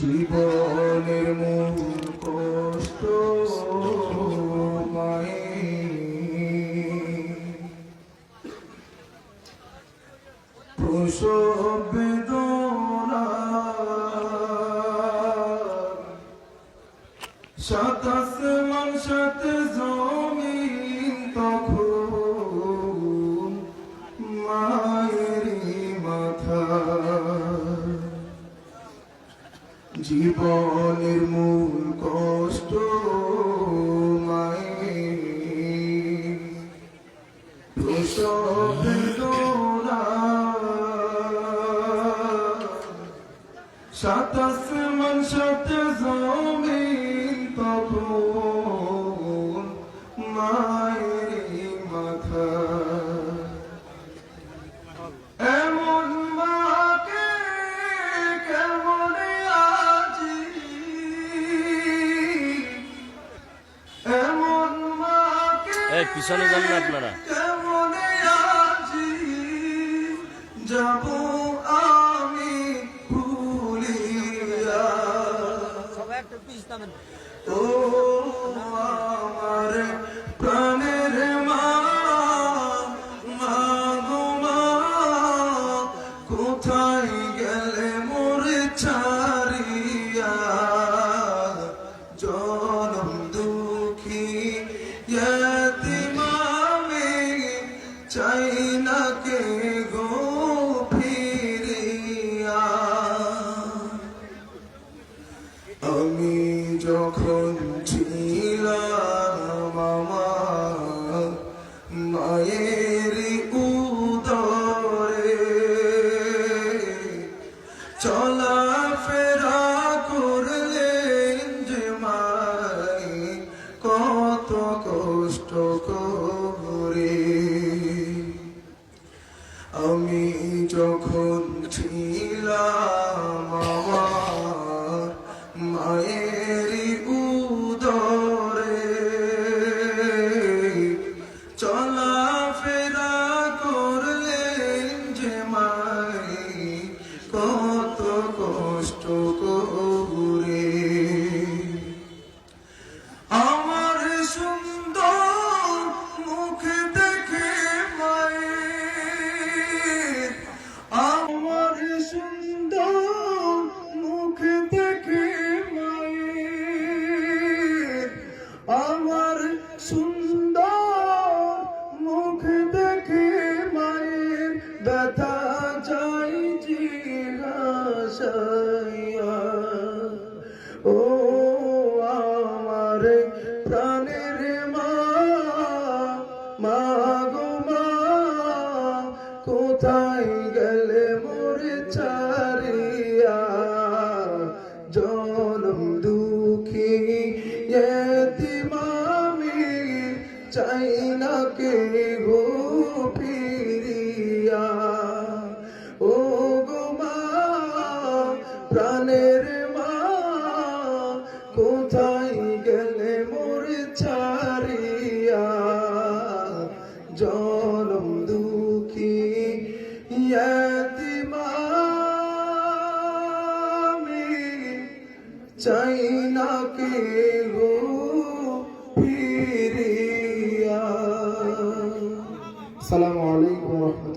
জীবনের মূল কষ্ট প্রসব বেদনা সাত আসমান সাত জমিন তখন মায়েরই মাথা জীবনের মূল কষ্ট মায়ের প্রসব বেদনা সাত আসমান সাত জমিন তখন মায়েরই মাথা এমন মাকে কেমন আজি এমন মাকে পিছনে যান না আপনারা কেমন আজি যাব আমি ভুলিয়া ও আমার প্রাণের মা গো মা কোথায় গেলে মোর ছাড়িয়া জনম দুঃখী এতিম আমি চাই না কে গো ফিরিয়া আমি যখন ছিলাম আমার মায়েরই উদরে চলাফেরা করলেন যে মাই কত কষ্ট করে আমি যখন ছিলাম আমার মায়েরই উদরে চলাফেরা করলেন যে মাই কত কষ্ট করে আমার সুন্দর মুখ দেখে মায়ের আমার সুন্দর মুখ দেখে মায়ের আমার সুন্দর মুখ দেখে মায়ের ব্যথা যাই জিজ্ঞাসাইয়া ও আমার প্রাণের মা মা গো মা কোথায় গেলে মোর ছাড়িয়া জনম দুঃখী এতিম আমি চাই না কে গো ফিরিয়া ও গো মা প্রাণের মা কোথায় গেলে মোর ছাড়িয়া জনম দুঃখী এতিম আমি চাই না কে গো ফিরিয়া। আসসালামু আলাইকুম।